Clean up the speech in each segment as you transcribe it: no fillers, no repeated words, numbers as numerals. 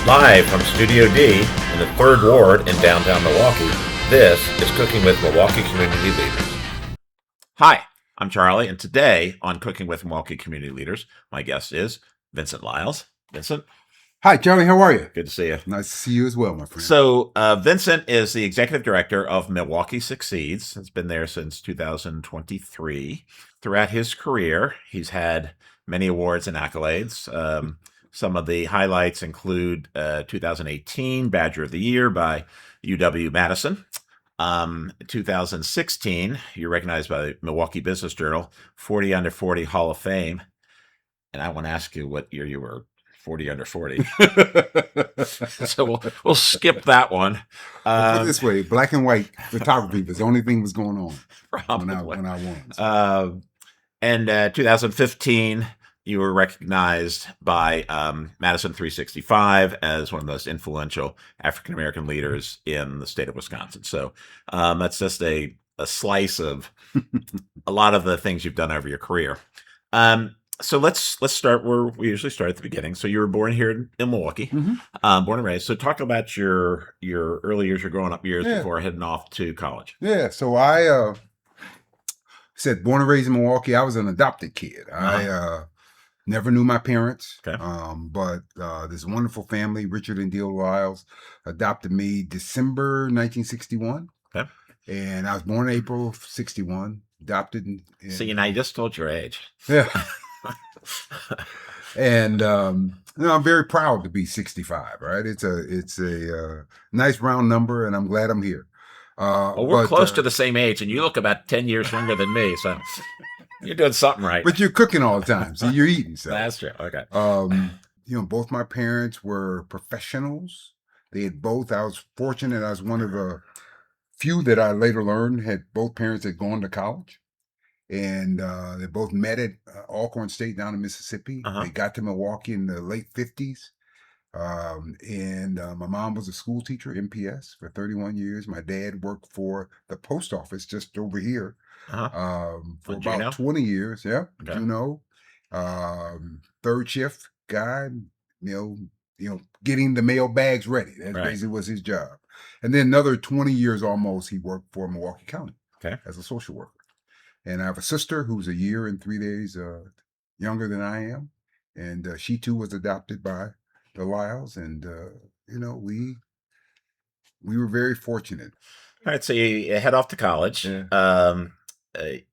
Live from Studio D in the 3rd Ward in downtown Milwaukee, this is Cooking with Milwaukee Community Leaders. Hi, I'm Charlie, and today on Cooking with Milwaukee Community Leaders, my guest is Vincent Lyles. Vincent? Hi, Charlie. How are you? Good to see you. Nice to see you as well, my friend. So, Vincent is the Executive Director of Milwaukee Succeeds. Has been there since 2023. Throughout his career, he's had many awards and accolades. Some of the highlights include 2018 Badger of the Year by UW-Madison. 2016, you're recognized by the Milwaukee Business Journal, 40 Under 40 Hall of Fame. And I want to ask you what year you were 40 under 40. So we'll skip that one. Put it this way, black and white photography was the only thing was going on Probably. when I won. So. And 2015, you were recognized by Madison 365 as one of the most influential African-American leaders in the state of Wisconsin. So that's just a slice of a lot of the things you've done over your career. So let's start where we usually start at the beginning. So you were born here in Milwaukee, born and raised. So talk about your early years, your growing up years before heading off to college. Yeah, so I said born and raised in Milwaukee. I was an adopted kid. I never knew my parents, but this wonderful family, Richard and Deal Lyles, adopted me December 1961. Okay. And I was born in April of 61, adopted. See, now you just told your age. Yeah. And I'm very proud to be 65. Right, it's a nice round number, and I'm glad I'm here. Well, we're close to the same age, and you look about 10 years younger than me, so you're doing something right. But you're cooking all the time, so you're eating. So that's true. Okay. Both my parents were professionals. They had both. I was fortunate. I was one of the few that I later learned had both parents had gone to college. And they both met at Alcorn State down in Mississippi. They got to Milwaukee in the late 50s. And my mom was a school teacher, MPS, for 31 years. My dad worked for the post office just over here for about 20 years. Yeah, okay. Third shift guy, getting the mail bags ready. That basically was his job. And then another 20 years almost, he worked for Milwaukee County as a social worker. And I have a sister who's a year and 3 days younger than I am. And she too was adopted by the Lyles. And, we were very fortunate. All right. So you head off to college,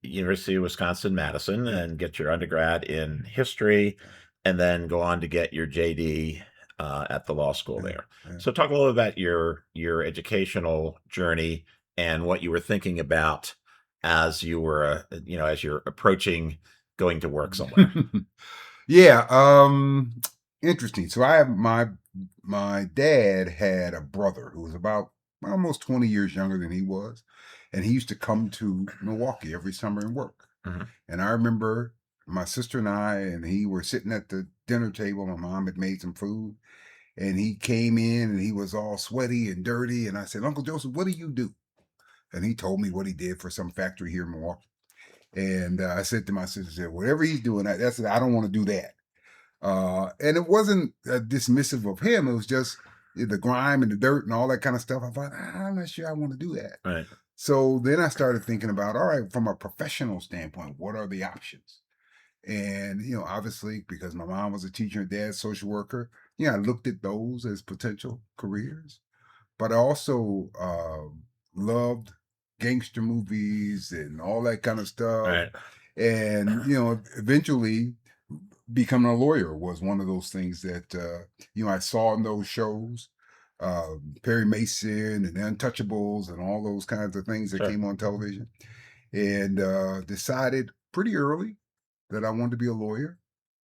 University of Wisconsin-Madison, and get your undergrad in history, and then go on to get your JD at the law school there. Yeah. So talk a little about your educational journey and what you were thinking about as you were, as you're approaching going to work somewhere. Interesting. So I have my dad had a brother who was about almost 20 years younger than he was, and he used to come to Milwaukee every summer and work. And I remember my sister and he were sitting at the dinner table. My mom had made some food, and he came in and he was all sweaty and dirty. And I said, "Uncle Joseph, what do you do?" And he told me what he did for some factory here in Milwaukee. And I said to my sister, whatever he's doing, I don't want to do that. And it wasn't dismissive of him. It was just the grime and the dirt and all that kind of stuff. I thought, I'm not sure I want to do that. Right. So then I started thinking about, all right, from a professional standpoint, what are the options? And, obviously, because my mom was a teacher and dad's social worker, I looked at those as potential careers. But I also loved gangster movies and all that kind of stuff. Right. And, eventually becoming a lawyer was one of those things that, I saw in those shows, Perry Mason and Untouchables and all those kinds of things that came on television, and decided pretty early that I wanted to be a lawyer.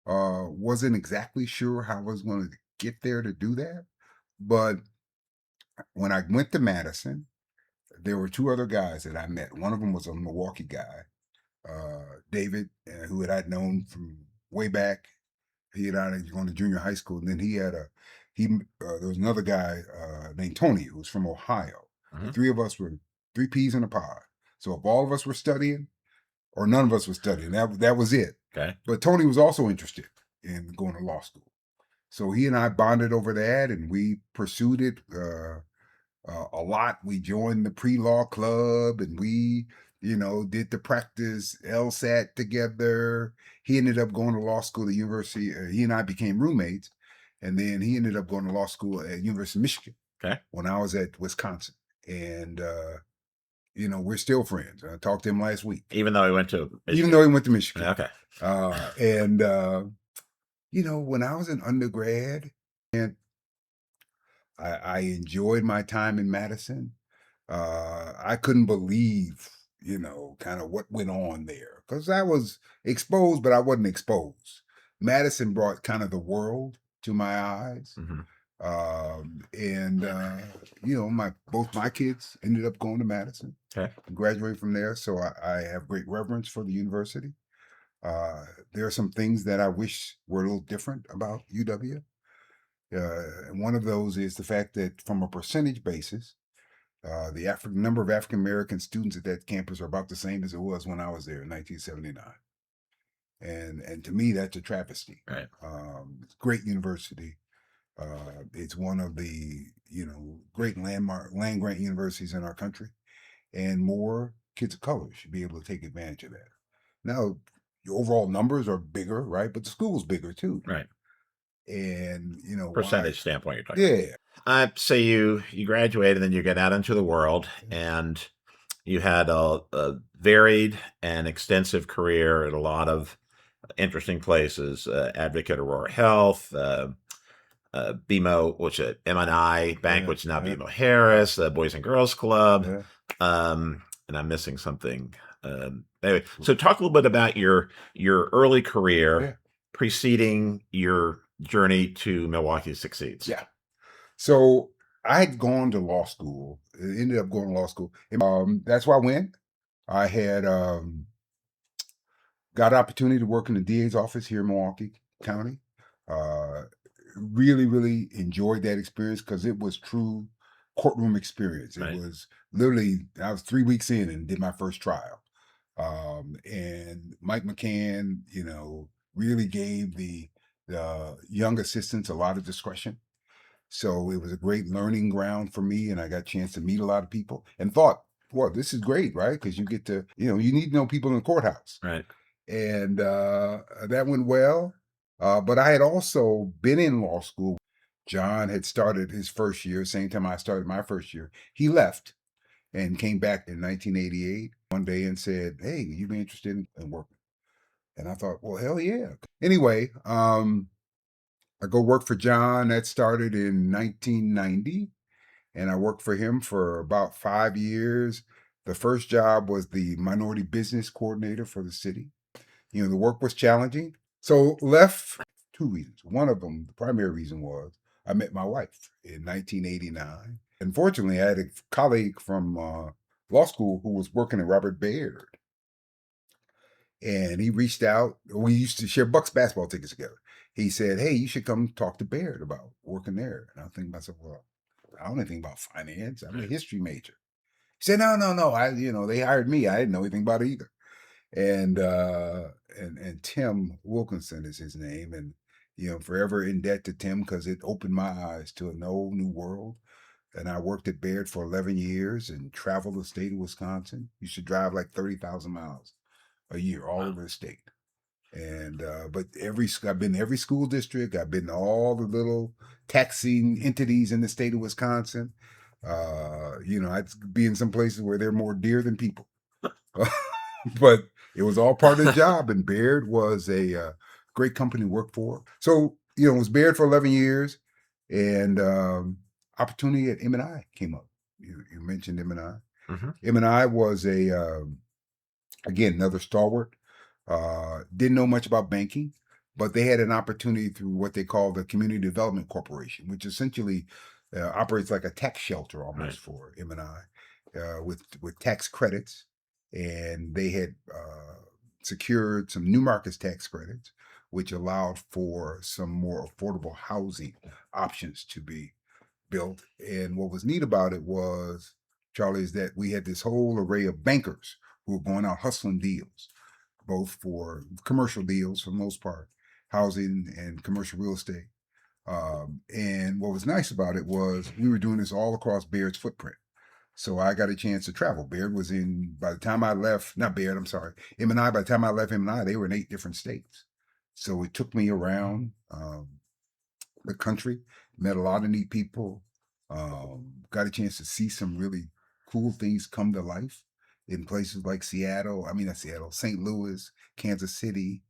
Wasn't exactly sure how I was going to get there to do that. But when I went to Madison, there were two other guys that I met. One of them was a Milwaukee guy, David, who I'd known from way back. He had gone to junior high school, and then there was another guy named Tony who was from Ohio. The three of us were three peas in a pod. So if all of us were studying, or none of us were studying, that was it. Okay. But Tony was also interested in going to law school. So he and I bonded over that, and we pursued it a lot. We joined the pre-law club, and we, did the practice LSAT together. He ended up going to law school at the university. He and I became roommates, and then he ended up going to law school at University of Michigan. Okay. When I was at Wisconsin, and we're still friends. I talked to him last week, Even though he went to Michigan. even though he went to Michigan. Okay. And when I was an undergrad, and I enjoyed my time in Madison. I couldn't believe, kind of what went on there, because I was exposed, but I wasn't exposed. Madison brought kind of the world to my eyes. Mhm. And both my kids ended up going to Madison, Okay. and graduated from there. So I have great reverence for the university. There are some things that I wish were a little different about UW. And one of those is the fact that, from a percentage basis, the number of African American students at that campus are about the same as it was when I was there in 1979. And to me, that's a travesty. Right. It's a great university. It's one of the great land grant universities in our country, and more kids of color should be able to take advantage of that. Now, your overall numbers are bigger, right? But the school's bigger too. Right. And Percentage standpoint you're talking about. yeah. So you graduated, then you get out into the world, and you had a varied and extensive career at a lot of interesting places. Advocate Aurora Health, BMO, which is M&I Bank, which is now BMO Harris, the Boys and Girls Club, and I'm missing something. Anyway, so talk a little bit about your early career preceding your journey to Milwaukee Succeeds. Yeah. So I had gone to law school. Ended up going to law school. That's why I went. I had got an opportunity to work in the DA's office here in Milwaukee County. Really, really enjoyed that experience, because it was true courtroom experience. It was literally, I was 3 weeks in and did my first trial. And Mike McCann, really gave the young assistants a lot of discretion. So it was a great learning ground for me, and I got a chance to meet a lot of people, and thought, well, this is great, right? Because you get to, you need to know people in the courthouse. Right. And that went well. But I had also been in law school. John had started his first year, same time I started my first year. He left and came back in 1988 one day and said, hey, you be interested in working? And I thought, well, hell yeah. Anyway, I go work for John. That started in 1990. And I worked for him for about 5 years. The first job was the minority business coordinator for the city. The work was challenging. So left 2 reasons. One of them, the primary reason, was I met my wife in 1989. Unfortunately, I had a colleague from law school who was working at Robert Baird. And he reached out. We used to share Bucks basketball tickets together. He said, hey, you should come talk to Baird about working there. And I'm thinking to myself, well, I don't know anything about finance. I'm a history major. He said, no. They hired me. I didn't know anything about it either. And Tim Wilkinson is his name. And, forever in debt to Tim, because it opened my eyes to a whole new world. And I worked at Baird for 11 years and traveled the state of Wisconsin. You should drive like 30,000 miles a year all over the state. And but I've been to every school district. I've been to all the little taxing entities in the state of Wisconsin. I'd be in some places where there are more deer than people. But it was all part of the job. And Baird was a great company to work for. So, it was Baird for 11 years. And opportunity at M&I came up. You mentioned M&I. Mm-hmm. M&I was again, another stalwart. Didn't know much about banking, but they had an opportunity through what they call the Community Development Corporation, which essentially operates like a tax shelter almost for M&I, with tax credits. And they had secured some New Markets tax credits, which allowed for some more affordable housing options to be built. And what was neat about it was, Charlie, is that we had this whole array of bankers who were going out hustling deals, both for commercial deals for the most part, housing and commercial real estate. And what was nice about it was we were doing this all across Baird's footprint. So I got a chance to travel. Baird was in, by the time I left, not Baird, I'm sorry, M&I, by the time I left M&I, they were in 8 different states. So it took me around the country, met a lot of neat people, got a chance to see some really cool things come to life in places like not Seattle, St. Louis, Kansas City,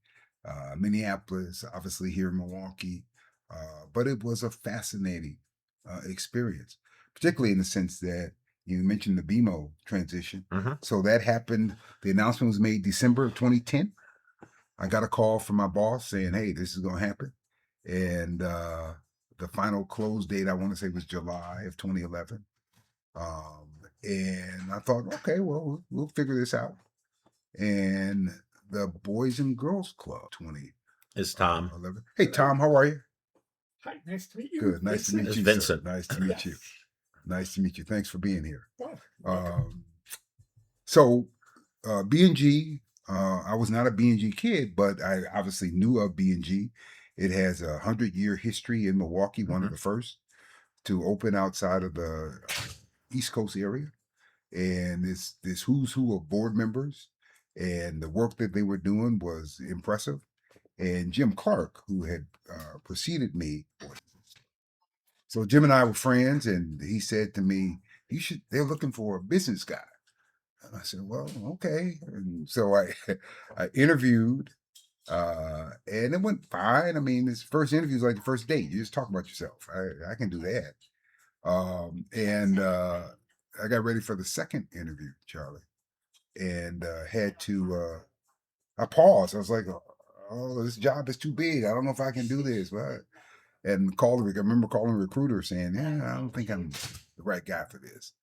Minneapolis, obviously here in Milwaukee. But it was a fascinating experience, particularly in the sense that you mentioned the BMO transition. Mm-hmm. So that happened. The announcement was made December of 2010. I got a call from my boss saying, hey, this is going to happen. And the final close date, I want to say, was July of 2011. And I thought, okay, well, we'll figure this out. And the Boys and Girls Club 2011. Is Tom. Hey, Tom, how are you? Hi, nice to meet you. Good. Nice to meet It's you, Vincent. Sir. Nice to meet you. Nice to meet you. Thanks for being here. Oh, So B&G, I was not a B&G kid, but I obviously knew of B&G. It has a 100-year history in Milwaukee, one of the first to open outside of the East Coast area. And this who's who of board members, and the work that they were doing was impressive. And Jim Clark, who had preceded me, so Jim and I were friends, and he said to me, they're looking for a business guy. And I said, well, okay. And so I interviewed, and it went fine. I mean, this first interview is like the first date. You just talk about yourself. I can do that. And I got ready for the second interview, Charlie, and had to, I paused. I was like, oh, this job is too big. I don't know if I can do this. But, and I remember calling a recruiter saying, yeah, I don't think I'm the right guy for this.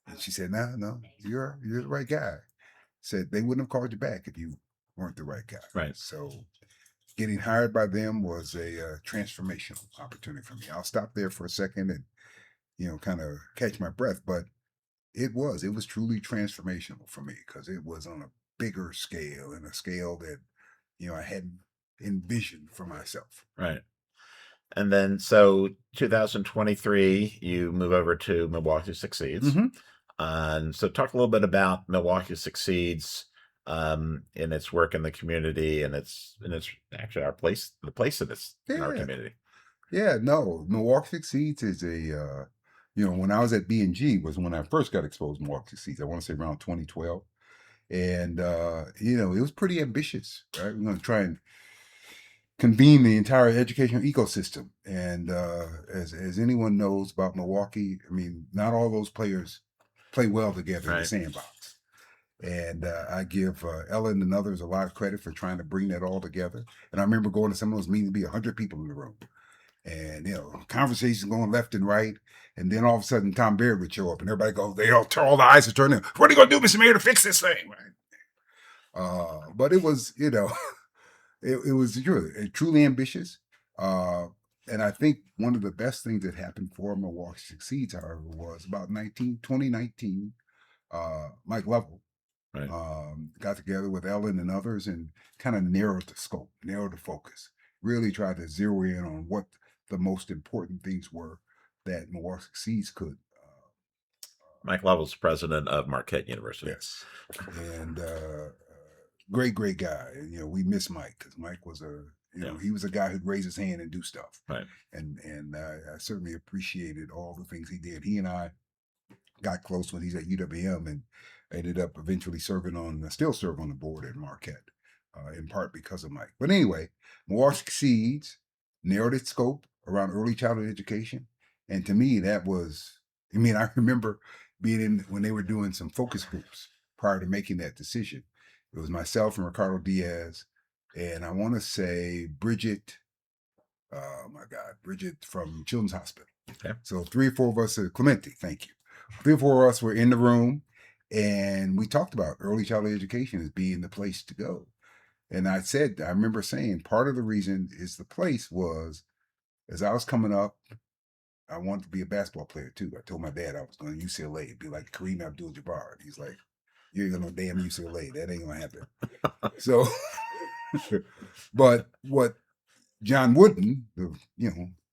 And she said, no, you're the right guy. Said they wouldn't have called you back if you weren't the right guy. Right. So getting hired by them was a transformational opportunity for me. I'll stop there for a second and, kind of catch my breath. But it was truly transformational for me because it was on a bigger scale, and a scale that, I hadn't envisioned for myself. Right. And then, so 2023, you move over to Milwaukee Succeeds. Mm-hmm. And so talk a little bit about Milwaukee Succeeds in its work in the community, and it's actually the place of this in our community. Yeah, no, Milwaukee Succeeds is when I was at B&G was when I first got exposed to Milwaukee Succeeds. I want to say around 2012. And, it was pretty ambitious, right? We're going to try and convene the entire educational ecosystem. And as anyone knows about Milwaukee, I mean, not all those players play well together in the sandbox. And I give Ellen and others a lot of credit for trying to bring that all together. And I remember going to some of those meetings, be 100 people in the room. And, conversations going left and right. And then all of a sudden, Tom Baird would show up, and everybody goes, all the eyes are turning. What are you going to do, Mr. Mayor, to fix this thing? Right? But it was, it was truly ambitious. And I think one of the best things that happened for Milwaukee Succeeds, however, was about 2019, Mike Lovell got together with Ellen and others and kind of narrowed the scope, narrowed the focus, really tried to zero in on what the most important things were that Milwaukee Succeeds could. Mike Lovell's president of Marquette University. Yes. And great guy. We miss Mike because Mike was he was a guy who'd raise his hand and do stuff. Right. And I certainly appreciated all the things he did. He and I got close when he's at UWM, and ended up eventually still serve on the board at Marquette, in part because of Mike. But anyway, Milwaukee Succeeds narrowed its scope around early childhood education. And to me, that was, I remember being when they were doing some focus groups prior to making that decision. It was myself and Ricardo Diaz, and I want to say Bridget from Children's Hospital. Okay. So 3 or 4 of us, Clemente, thank you. 3 or 4 of us were in the room, and we talked about early childhood education as being the place to go. And I remember saying part of the reason is the place was, as I was coming up, I wanted to be a basketball player too. I told my dad I was going to UCLA. It'd be like Kareem Abdul-Jabbar. He's like, you ain't going to damn UCLA. That ain't going to happen. So, but what John Wooden, the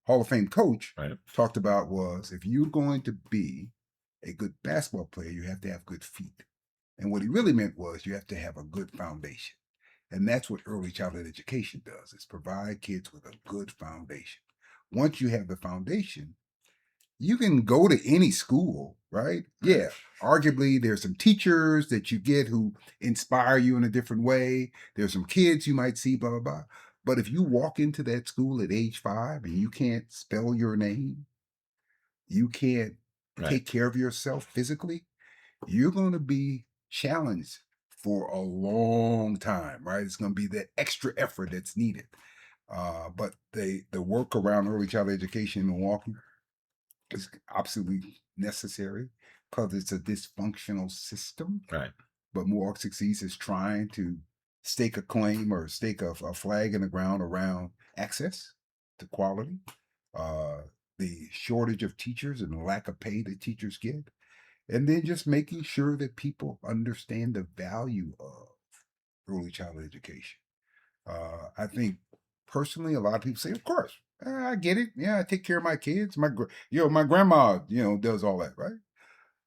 Hall of Fame coach, Right. talked about was if you're going to be a good basketball player, you have to have good feet. And what he really meant was you have to have a good foundation. And that's what early childhood education does, is provide kids with a good foundation. Once you have the foundation, you can go to any school, right? Yeah. Arguably, there's some teachers that you get who inspire you in a different way. There's some kids you might see, blah, blah, blah. But if you walk into that school at age 5 and you can't spell your name, you can't take care of yourself physically, you're going to be challenged for a long time, right? It's going to be that extra effort that's needed. But the work around early childhood education in Milwaukee is absolutely necessary because it's a dysfunctional system. Right. But Milwaukee Succeeds is trying to stake a claim or stake a flag in the ground around access to quality, the shortage of teachers and the lack of pay that teachers get, and then just making sure that people understand the value of early childhood education. I think personally, a lot of people say, of course, I get it. Yeah, I take care of my kids. My grandma, does all that, right?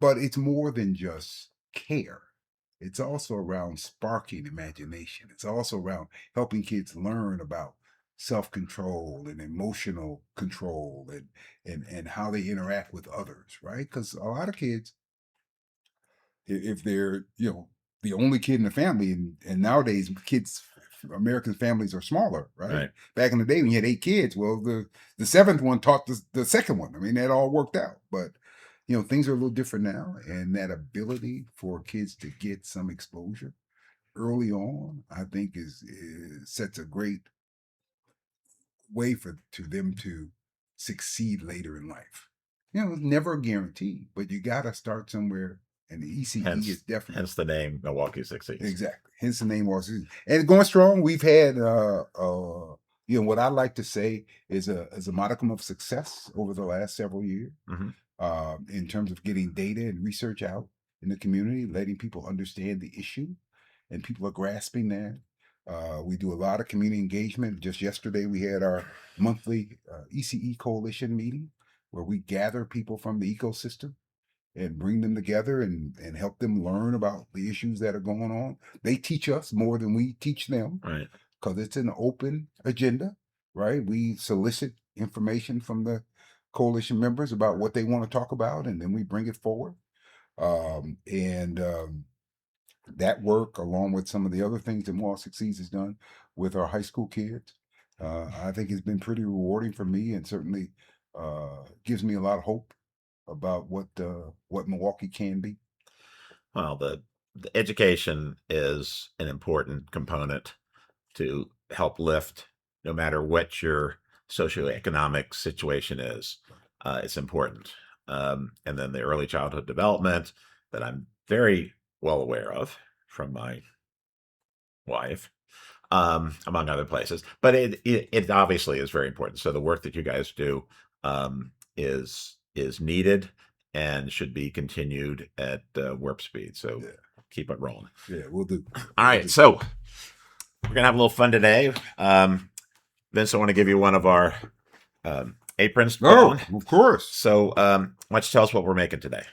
But it's more than just care. It's also around sparking imagination. It's also around helping kids learn about self-control and emotional control and how they interact with others, right? Because a lot of kids, if they're, the only kid in the family, and nowadays kids, American families are smaller, right? Back in the day when you had 8 kids, well, the 7th one taught the second one. I mean, that all worked out. But, things are a little different now. And that ability for kids to get some exposure early on, I think sets a great way to them to succeed later in life. It's never a guarantee, but you got to start somewhere. And the ECE is definitely. Hence the name Milwaukee Succeeds. Exactly. Hence the name Milwaukee Succeeds. And going strong, we've had, what I like to say is a modicum of success over the last several years in terms of getting data and research out in the community, letting people understand the issue, and people are grasping that. We do a lot of community engagement. Just yesterday, we had our monthly ECE Coalition meeting where we gather people from the ecosystem and bring them together and help them learn about the issues that are going on. They teach us more than we teach them, right? Because it's an open agenda, right? We solicit information from the coalition members about what they want to talk about, and then we bring it forward. That work, along with some of the other things that Milwaukee Succeeds has done with our high school kids, I think has been pretty rewarding for me, and certainly gives me a lot of hope about what Milwaukee can be. Well, the education is an important component to help lift, no matter what your socioeconomic situation is. It's important. And then the early childhood development that I'm very well aware of from my wife, among other places. But it obviously is very important. So the work that you guys do is needed and should be continued at warp speed. So keep it rolling. Yeah, we'll do. All right. So we're going to have a little fun today. Vince, I want to give you one of our aprons. Oh, of course. So why don't you tell us what we're making today?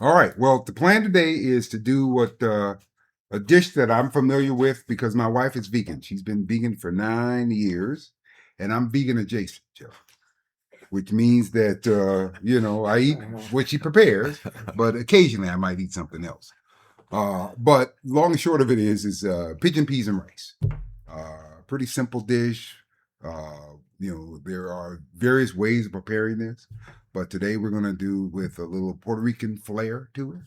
All right. Well, the plan today is to do a dish that I'm familiar with because my wife is vegan. She's been vegan for 9 years, and I'm vegan adjacent, Joe. Which means that, I eat what she prepares, but occasionally I might eat something else. But long and short of it is pigeon peas and rice. Pretty simple dish. There are various ways of preparing this, but today we're going to do with a little Puerto Rican flair to it.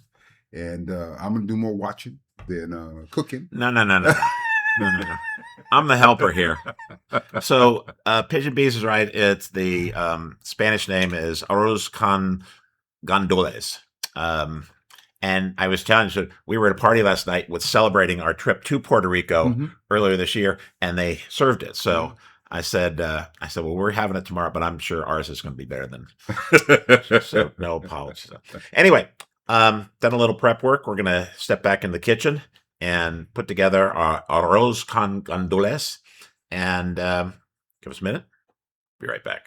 And I'm going to do more watching than cooking. No. No. I'm the helper here. So pigeon peas is right. It's the Spanish name is Arroz con Gandules. And I was telling you, we were at a party last night with celebrating our trip to Puerto Rico earlier this year, and they served it. So I said, well, we're having it tomorrow, but I'm sure ours is going to be better than. So no apologies. Anyway, done a little prep work. We're going to step back in the kitchen and put together our Arroz con Gandules. And give us a minute. Be right back.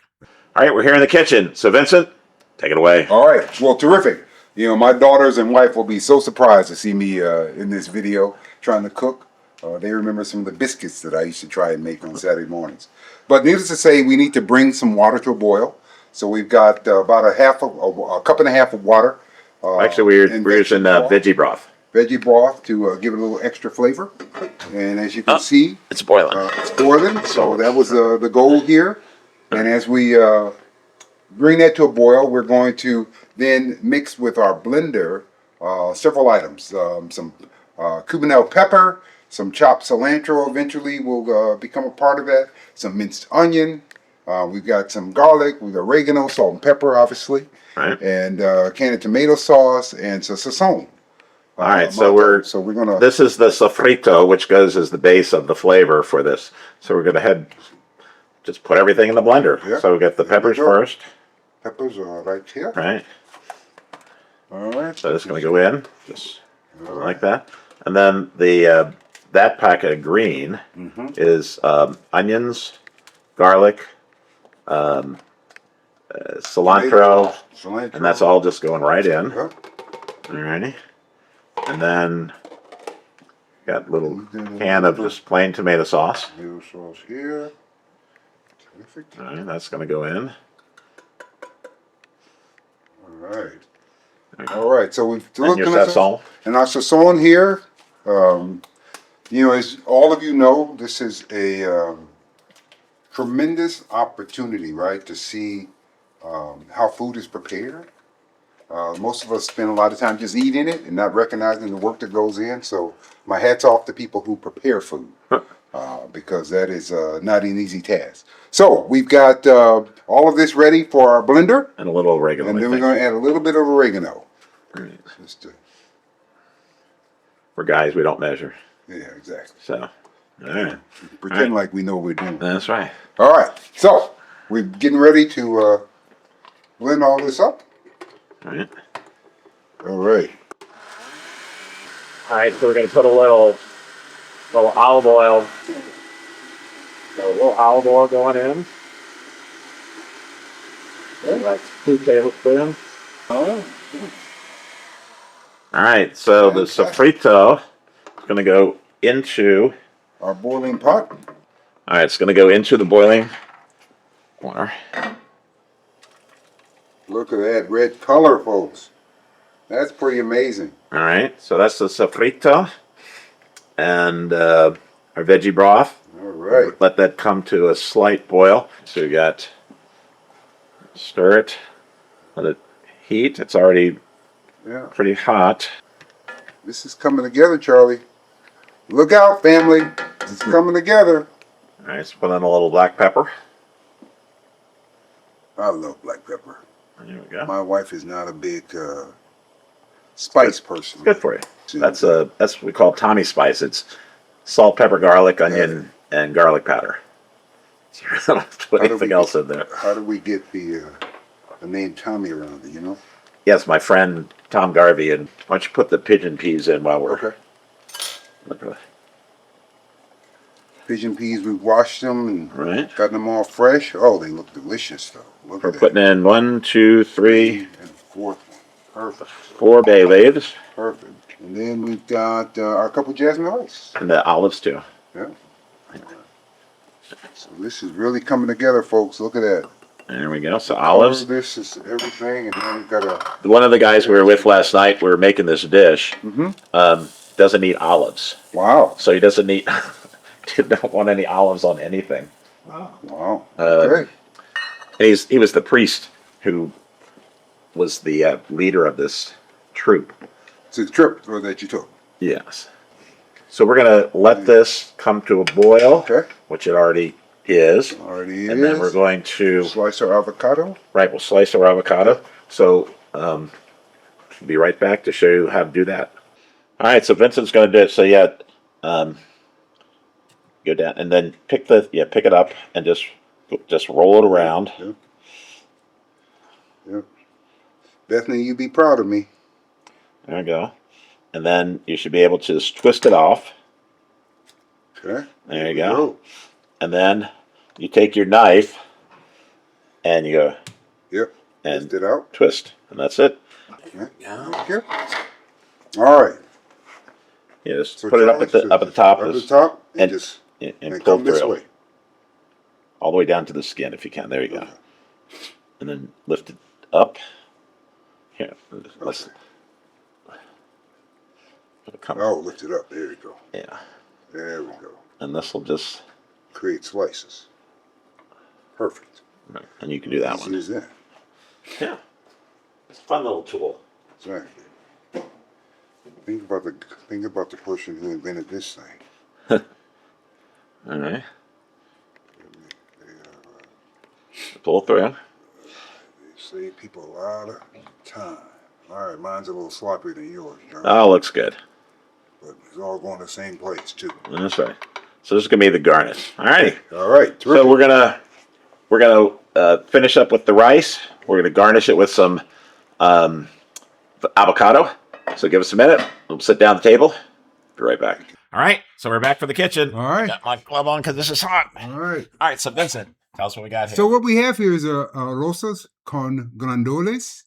All right, we're here in the kitchen. So Vincent, take it away. All right. Well, terrific. You know, my daughters and wife will be so surprised to see me in this video trying to cook. They remember some of the biscuits that I used to try and make on Saturday mornings. But needless to say, we need to bring some water to a boil. So we've got about a cup and a half of water. Actually, we're using veggie broth. Veggie broth to give it a little extra flavor. And as you can see, It's boiling. it's boiling. So that was the goal here. And as we bring that to a boil, we're going to then mix with our blender several items. Some Cubanelle pepper, some chopped cilantro eventually will become a part of that, some minced onion, we've got some garlic, we've got oregano, salt and pepper obviously, Right. and canned tomato sauce and some sazon. All right, so we're gonna. This is the sofrito, which goes as the base of the flavor for this. So we're gonna just put everything in the blender. Yeah. So we got the peppers first, Peppers are right here. right? All right. So it's gonna go in just like that, and then the that packet of green is onions, garlic, cilantro, Cilantro. and that's all just going right in. Yep. Alrighty, and then got a little can of just plain tomato sauce. Tomato sauce here. Terrific. All right, that's going to go in. All right. All right. So we've And your sazon. And our sazon here. You know, as all of you know, this is a tremendous opportunity, right, to see how food is prepared. Most of us spend a lot of time just eating it and not recognizing the work that goes in. So my hat's off to people who prepare food because that is not an easy task. So we've got all of this ready for our blender. And a little oregano. And then I we're think. going to add a little bit of oregano. Right. Just to, For guys, we don't measure. yeah, exactly. So, all right. Pretend like we know what we're doing. That's right. All right. So we're getting ready to blend all this up. All right. All right. All right, so we're going to put a little olive oil. Got a little olive oil going in. Like 2 tablespoons. Oh. All right, so the sofrito is going to go into. Our boiling pot. All right, it's going to go into the boiling water. Look at that red color, folks. That's pretty amazing. All right, so that's the sofrito and our veggie broth. All right. Let that come to a slight boil. So you got stir it, let it heat. It's already Yeah. pretty hot. This is coming together, Charlie. Look out, family. It's coming together. All right, so put in a little black pepper. I love black pepper. There we go. My wife is not a big spice person. Good for you. That's what we call Tommy spice. It's salt, pepper, garlic, onion, and garlic powder. So I don't have to put anything else in there. How do we get the name Tommy around it, you know? Yes, my friend Tom Garvey, and why don't you put the pigeon peas in while we're Okay. looking at Pigeon peas, we've washed them and Right. gotten them all fresh. Oh, they look delicious, though. Look We're at putting in 1, 2, 3, and fourth one. Perfect. 4 bay leaves, Perfect. And then we've got our couple jasmine rice. and the olives too. Yeah. So this is really coming together, folks. Look at that. There we go. So All olives. of this is everything, and then we've got a. One of the guys we were with last night, we were making this dish, Mm-hmm. doesn't eat olives. Wow. So he doesn't eat, don't want any olives on anything. Wow. Uh, Great. And he was the priest who was the leader of this troop. It's a trip that you took. Yes. So we're going to let this come to a boil, Okay. which it already is. Already And is. then we're going to, Slice our avocado. right, we'll slice our avocado. So be right back to show you how to do that. All right, so Vincent's going to do it. So yeah, go down and then pick it up and just roll it around. Yep. Yep. Bethany, you be proud of me. There we go. And then you should be able to just twist it off. Okay. There you go. And then you take your knife and you go Yep. and Lift it out. twist, and that's it. Okay. All right. Yeah, just So put it up Charlie, at the so up at the top, Up at the top, and just and pull come this through way. all the way down to the skin if you can. There you go, and then lift it up. Here, let's. Oh, lift it up. There you go. Yeah, There we go. and this will just Create slices. Perfect. and you can do that Easy one. as that. Yeah, it's a fun little tool. Exactly. Think about the person who invented this thing. All right, They, pull through. they save people a lot of time. All right, mine's a little sloppier than yours, John. Oh, looks good. But it's all going to the same place too. That's right. So this is gonna be the garnish. All right. All right. So Terrific. we're gonna finish up with the rice. We're gonna garnish it with some avocado. So give us a minute. We'll sit down at the table. Be right back. All right. So we're back for the kitchen. All right. Got my glove on because this is hot. All right. All right. So Vincent, tell us what we got here. So what we have here is arroz con gandules,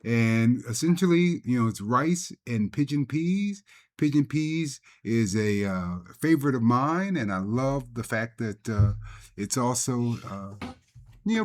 and essentially, it's rice and pigeon peas. Pigeon peas is a favorite of mine, and I love the fact that it's also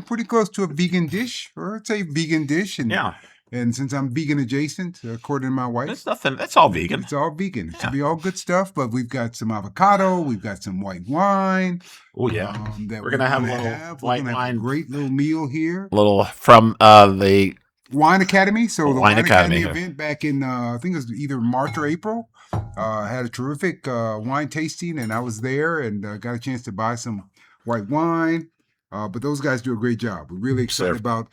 pretty close to a vegan dish, or I'd say vegan dish. And Yeah. And since I'm vegan adjacent, according to my wife, It's nothing. It's all vegan. it's all vegan. It Yeah. should be all good stuff. But we've got some avocado, we've got some white wine. Oh yeah. That We're gonna have a gonna little We're white gonna have wine. a great little meal here. A little from the Wine Academy. So the Wine Wine Academy, Academy event back in I think it was either March or April. Had a terrific wine tasting, and I was there and got a chance to buy some white wine. But those guys do a great job. We're really excited about.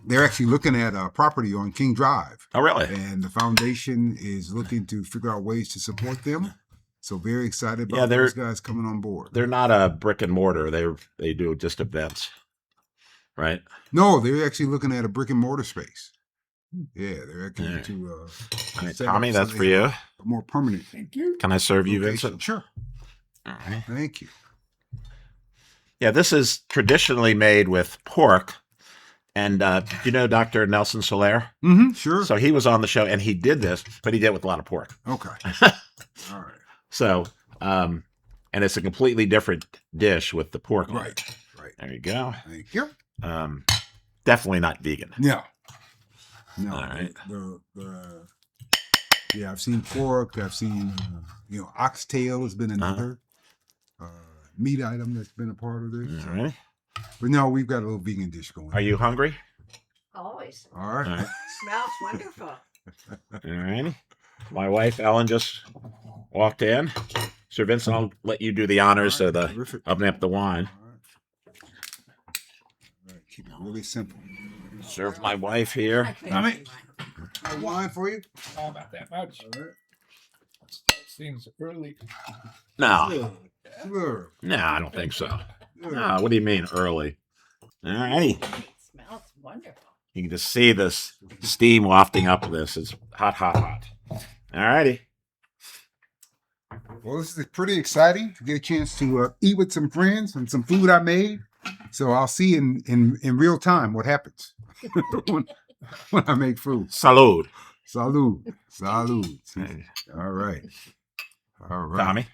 They're actually looking at a property on King Drive. Oh really? And the foundation is looking to figure out ways to support them. So very excited about they're- those guys coming on board. They're not a brick and mortar. They do just events, right? No, they're actually looking at a brick and mortar space. Yeah, they're actually Alright. to All right, set up Tommy, so that's they for have you. a more permanent Thank you. Can I serve you, location. Vincent? Sure. All right. Thank you. Yeah, this is traditionally made with pork. And do you know Dr. Nelson Soler? Mm-hmm. Sure. So he was on the show and he did this, but he did it with a lot of pork. Okay. All right. So, and it's a completely different dish with the pork. on it. Right. Right. There you go. Thank you. Definitely not vegan. No. No. All right. Yeah, I've seen pork. I've seen, oxtail has been another meat item that's been a part of this. All right. But no, we've got a little vegan dish going. Are you hungry? Always. All right. All right. Smells wonderful. All right. My wife, Ellen, just walked in. Sir Vincent, I'll let you do the honors All of right, the terrific. opening up the wine. All right, keep it really simple. Serve my wife here. Tommy? A wine for you? Oh, not that much. All right. Seems early. No, Sure. no, I don't think so. Sure. No, what do you mean early? All righty. It smells wonderful. You can just see this steam wafting up this. It's hot, hot, hot. All righty. Well, this is pretty exciting to get a chance to eat with some friends and some food I made. So I'll see in real time what happens when I make food. Salud. Salud. Salud. All right. All right. Tommy.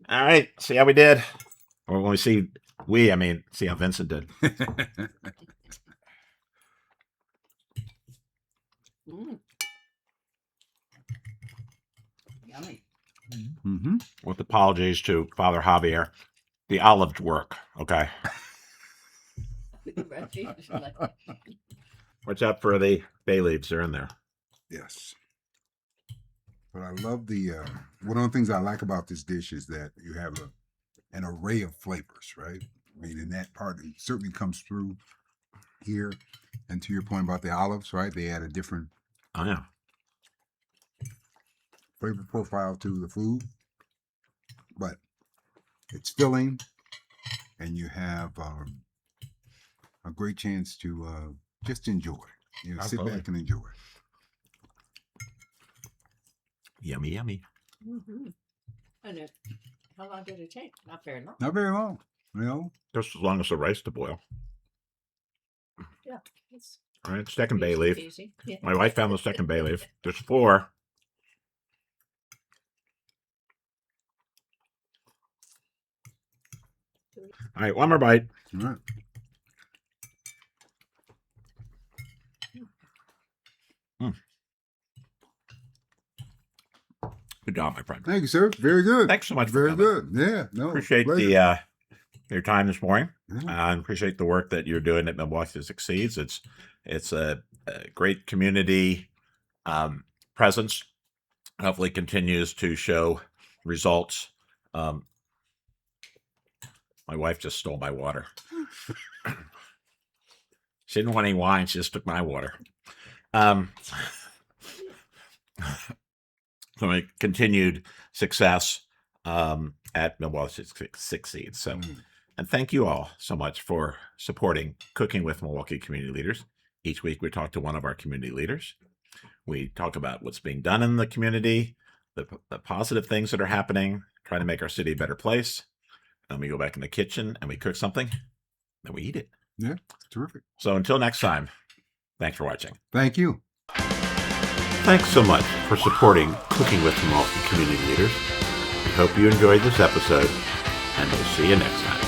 All right. See how we did? Or when we see, see how Vincent did. Mm. Yummy. Mm-hmm. With apologies to Father Javier. The olive work, okay? Watch out for the bay leaves. They're in there. Yes. But I love one of the things I like about this dish is that you have an array of flavors, right? I mean, in that part, it certainly comes through here. And to your point about the olives, right? They add a different Oh, yeah. flavor profile to the food, but it's filling, and you have a great chance to just enjoy. Sit Absolutely. back and enjoy. Yummy, yummy. Mm-hmm. And how long did it take? Not very long. Not very long. You know, Just as long as the rice to boil. Yeah. It's All right, second bay easy leaf. peasy. Yeah. My wife found the second bay leaf. There's 4. All right, one more bite. all right. Good job, my friend. Thank you, sir. Very good. Thanks so much for Very coming. good. Yeah. No. Appreciate pleasure. your time this morning. Yeah. And appreciate the work that you're doing at Milwaukee Succeeds. It's a great community presence. Hopefully continues to show results. My wife just stole my water. She didn't want any wine. She just took my water. So my continued success at Milwaukee Succeeds. So, and thank you all so much for supporting Cooking with Milwaukee Community Leaders. Each week we talk to one of our community leaders. We talk about what's being done in the community, the positive things that are happening, trying to make our city a better place. And we go back in the kitchen and we cook something, and we eat it. Yeah. Terrific. So until next time, thanks for watching. Thank you. Thanks so much for supporting Cooking with Milwaukee Community Leaders. We hope you enjoyed this episode, and we'll see you next time.